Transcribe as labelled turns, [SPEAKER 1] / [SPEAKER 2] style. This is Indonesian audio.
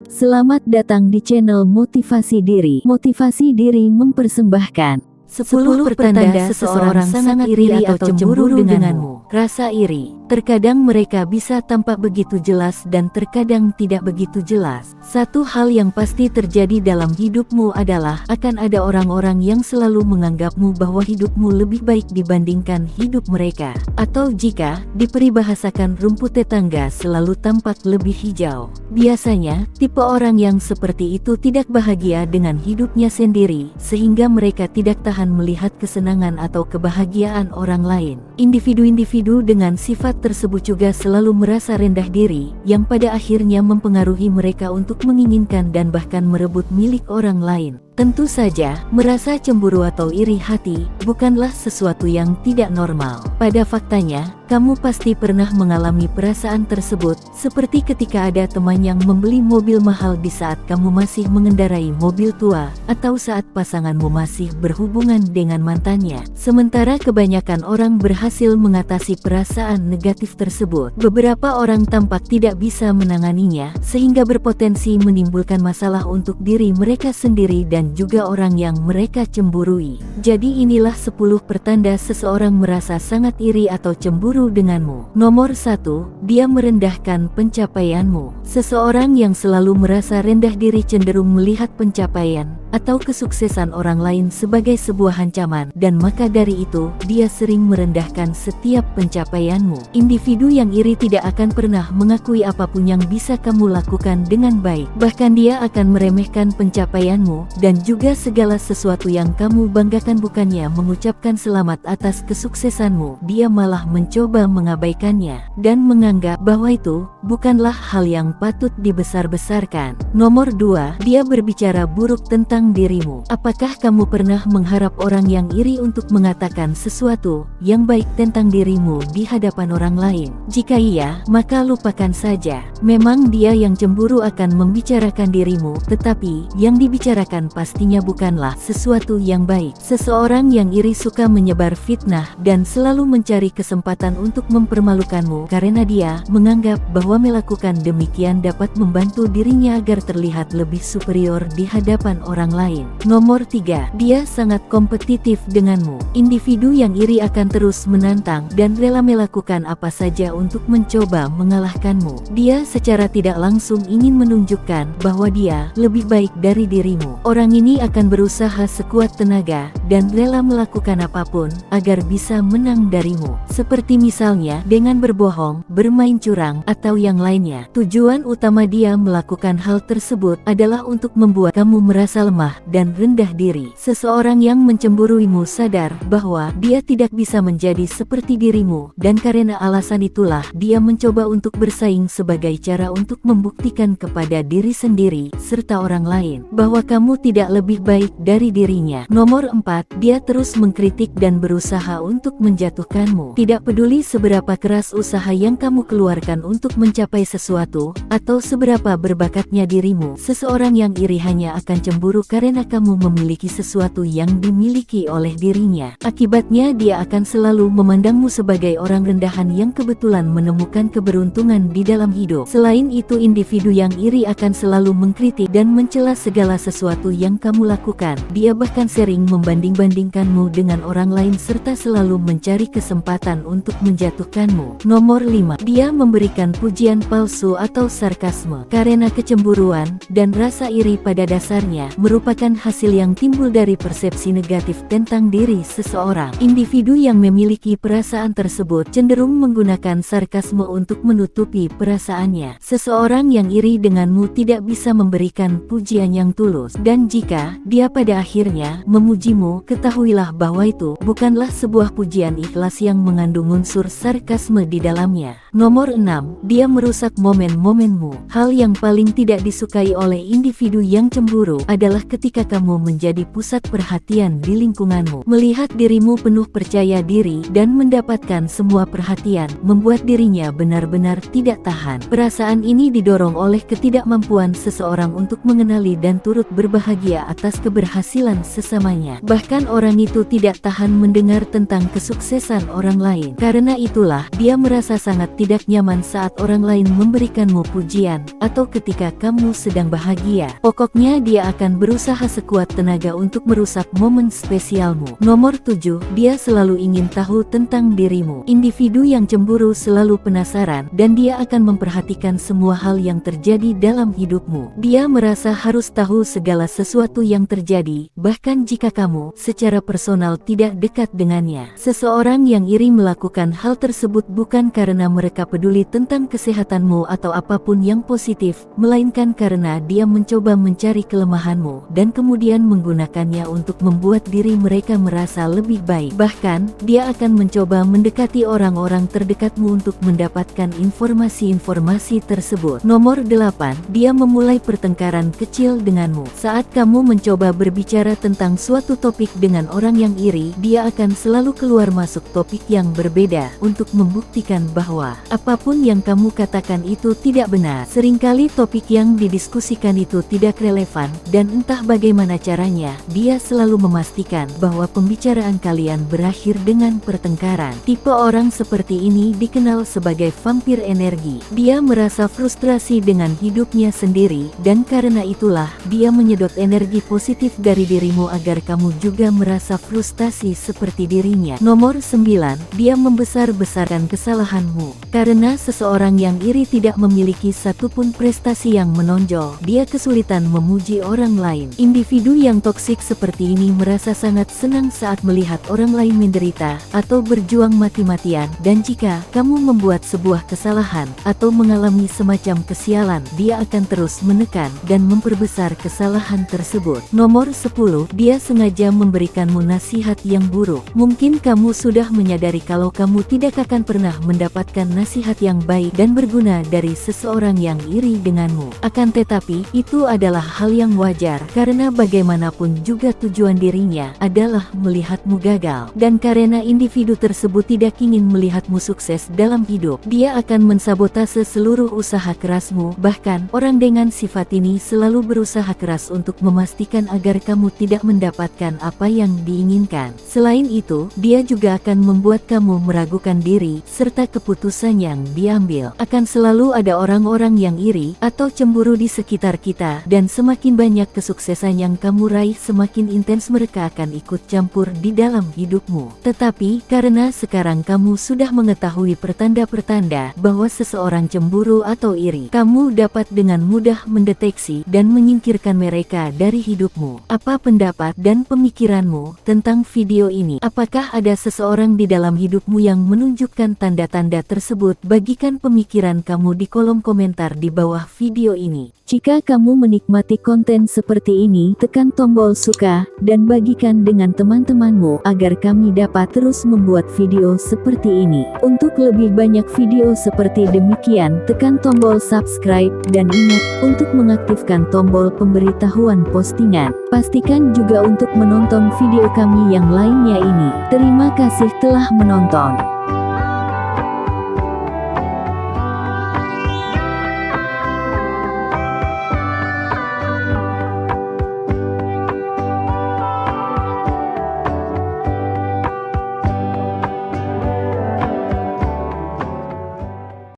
[SPEAKER 1] Selamat datang di channel Motivasi Diri. Motivasi Diri mempersembahkan 10 pertanda seseorang sangat iri atau cemburu denganmu. Rasa iri. Terkadang mereka bisa tampak begitu jelas dan terkadang tidak begitu jelas. Satu hal yang pasti terjadi dalam hidupmu adalah akan ada orang-orang yang selalu menganggapmu bahwa hidupmu lebih baik dibandingkan hidup mereka. Atau jika diperibahasakan, rumput tetangga selalu tampak lebih hijau. Biasanya, tipe orang yang seperti itu tidak bahagia dengan hidupnya sendiri, sehingga mereka tidak tahan melihat kesenangan atau kebahagiaan orang lain. Individu-individu dengan sifat tersebut juga selalu merasa rendah diri, yang pada akhirnya mempengaruhi mereka untuk menginginkan dan bahkan merebut milik orang lain. Tentu saja, merasa cemburu atau iri hati bukanlah sesuatu yang tidak normal. Pada faktanya, kamu pasti pernah mengalami perasaan tersebut, seperti ketika ada teman yang membeli mobil mahal di saat kamu masih mengendarai mobil tua, atau saat pasanganmu masih berhubungan dengan mantannya. Sementara kebanyakan orang berhasil mengatasi perasaan negatif tersebut, beberapa orang tampak tidak bisa menanganinya, sehingga berpotensi menimbulkan masalah untuk diri mereka sendiri dan juga orang yang mereka cemburui. Jadi inilah 10 pertanda seseorang merasa sangat iri atau cemburu denganmu. Nomor 1, dia merendahkan pencapaianmu. Seseorang yang selalu merasa rendah diri cenderung melihat pencapaian atau kesuksesan orang lain sebagai sebuah ancaman, dan maka dari itu, dia sering merendahkan setiap pencapaianmu. Individu yang iri tidak akan pernah mengakui apapun yang bisa kamu lakukan dengan baik. Bahkan dia akan meremehkan pencapaianmu dan juga segala sesuatu yang kamu banggakan. Bukannya mengucapkan selamat atas kesuksesanmu, dia malah mencoba mengabaikannya dan menganggap bahwa itu bukanlah hal yang patut dibesar-besarkan. Nomor 2, dia berbicara buruk tentang dirimu. Apakah kamu pernah mengharap orang yang iri untuk mengatakan sesuatu yang baik tentang dirimu di hadapan orang lain? Jika iya, maka lupakan saja. Memang dia yang cemburu akan membicarakan dirimu, tetapi yang dibicarakan pastinya bukanlah sesuatu yang baik. Seseorang yang iri suka menyebar fitnah dan selalu mencari kesempatan untuk mempermalukanmu karena dia menganggap bahwa melakukan demikian dapat membantu dirinya agar terlihat lebih superior di hadapan orang lain. Nomor 3, dia sangat kompetitif denganmu. Individu yang iri akan terus menantang dan rela melakukan apa saja untuk mencoba mengalahkanmu. Dia secara tidak langsung ingin menunjukkan bahwa dia lebih baik dari dirimu. Orang ini akan berusaha sekuat tenaga dan rela melakukan apapun agar bisa menang darimu. Seperti misalnya dengan berbohong, bermain curang, atau yang lainnya. Tujuan utama dia melakukan hal tersebut adalah untuk membuat kamu merasa lemah dan rendah diri. Seseorang yang mencemburuimu sadar bahwa dia tidak bisa menjadi seperti dirimu, dan karena alasan itulah dia mencoba untuk bersaing sebagai cara untuk membuktikan kepada diri sendiri serta orang lain bahwa kamu tidak lebih baik dari dirinya. Nomor 4, dia terus mengkritik dan berusaha untuk menjatuhkanmu. Tidak peduli seberapa keras usaha yang kamu keluarkan untuk mencapai sesuatu atau seberapa berbakatnya dirimu, seseorang yang iri hanya akan cemburu karena kamu memiliki sesuatu yang dimiliki oleh dirinya. Akibatnya dia akan selalu memandangmu sebagai orang rendahan yang kebetulan menemukan keberuntungan di dalam hidup. Selain itu, individu yang iri akan selalu mengkritik dan mencela segala sesuatu yang kamu lakukan. Dia bahkan sering membanding-bandingkanmu dengan orang lain serta selalu mencari kesempatan untuk menjatuhkanmu. Nomor 5, dia memberikan pujian palsu atau sarkasme. Karena kecemburuan dan rasa iri pada dasarnya merupakan hasil yang timbul dari persepsi negatif tentang diri seseorang. Individu yang memiliki perasaan tersebut cenderung menggunakan sarkasme untuk menutupi perasaannya. Seseorang yang iri denganmu tidak bisa memberikan pujian yang tulus, dan jika dia pada akhirnya memujimu, ketahuilah bahwa itu bukanlah sebuah pujian ikhlas yang mengandung unsur sarkasme di dalamnya. Nomor 6, dia merusak momen-momenmu. Hal yang paling tidak disukai oleh individu yang cemburu adalah ketika kamu menjadi pusat perhatian di lingkunganmu. Melihat dirimu penuh percaya diri dan mendapatkan semua perhatian, membuat dirinya benar-benar tidak tahan. Perasaan ini didorong oleh ketidakmampuan seseorang untuk mengenali dan turut berbahagia atas keberhasilan sesamanya. Bahkan orang itu tidak tahan mendengar tentang kesuksesan orang lain. Karena itulah, dia merasa sangat tidak nyaman saat orang lain memberikanmu pujian, atau ketika kamu sedang bahagia. Pokoknya dia akan berusaha sekuat tenaga untuk merusak momen spesialmu. Nomor 7, dia selalu ingin tahu tentang dirimu. Individu yang cemburu selalu penasaran, dan dia akan memperhatikan semua hal yang terjadi dalam hidupmu. Dia merasa harus tahu segala sesuatu yang terjadi, bahkan jika kamu secara personal tidak dekat dengannya. Seseorang yang iri melakukan hal tersebut bukan karena mereka peduli tentang kesehatanmu atau apapun yang positif, melainkan karena dia mencoba mencari kelemahanmu dan kemudian menggunakannya untuk membuat diri mereka merasa lebih baik. Bahkan, dia akan mencoba mendekati orang-orang terdekatmu untuk mendapatkan informasi-informasi tersebut. Nomor 8, dia memulai pertengkaran kecil denganmu. Saat kamu mencoba berbicara tentang suatu topik dengan orang yang iri, dia akan selalu keluar masuk topik yang berbeda untuk membuktikan bahwa apapun yang kamu katakan itu tidak benar. Seringkali topik yang didiskusikan itu tidak relevan, dan entah bagaimana caranya, dia selalu memastikan bahwa pembicaraan kalian berakhir dengan pertengkaran. Tipe orang seperti ini dikenal sebagai vampir energi. Dia merasa frustrasi dengan hidupnya sendiri, dan karena itulah, dia menyedot energi positif dari dirimu agar kamu juga merasa frustasi seperti dirinya. Nomor 9, dia membesar-besarkan kesalahanmu. Karena seseorang yang iri tidak memiliki satupun prestasi yang menonjol, dia kesulitan memuji orang lain. Individu yang toksik seperti ini merasa sangat senang saat melihat orang lain menderita atau berjuang mati-matian, dan jika kamu membuat sebuah kesalahan atau mengalami semacam kesialan, dia akan terus menekan dan memperbesar kesalahan tersebut. Nomor 10, dia sengaja memberikanmu nasihat yang buruk. Mungkin kamu sudah menyadari kalau kamu tidak akan pernah mendapatkan nasihat yang baik dan berguna dari seseorang yang iri denganmu. Akan tetapi, itu adalah hal yang wajar karena bagaimanapun juga tujuan dirinya adalah melihatmu gagal. Dan karena individu tersebut tidak ingin melihatmu sukses dalam hidup, dia akan mensabotase seluruh usaha kerasmu. Bahkan, orang dengan sifat ini selalu berusaha keras untuk memastikan agar kamu tidak mendapatkan apa yang diinginkan. Selain itu, dia juga akan membuat kamu meragukan diri serta keputusan yang diambil. Akan selalu ada orang-orang yang iri atau cemburu di sekitar kita, dan semakin banyak kesuksesan yang kamu raih, semakin intens mereka akan ikut campur di dalam hidupmu. Tetapi, karena sekarang kamu sudah mengetahui pertanda-pertanda bahwa seseorang cemburu atau iri, kamu dapat dengan mudah mendeteksi dan menyingkirkan mereka dari hidupmu. Apa pendapat dan pemikiranmu tentang video ini? Apakah ada seseorang di dalam hidupmu yang menunjukkan tanda-tanda tersebut? Bagikan pemikiran kamu di kolom komentar di bawah video ini. Jika kamu menikmati konten seperti ini, tekan tombol suka dan bagikan dengan teman-temanmu agar kami dapat terus membuat video seperti ini. Untuk lebih banyak video seperti demikian, tekan tombol subscribe dan ingat untuk mengaktifkan tombol pemberitahuan postingan. Pastikan juga untuk menonton video kami yang lainnya ini. Terima kasih telah menonton.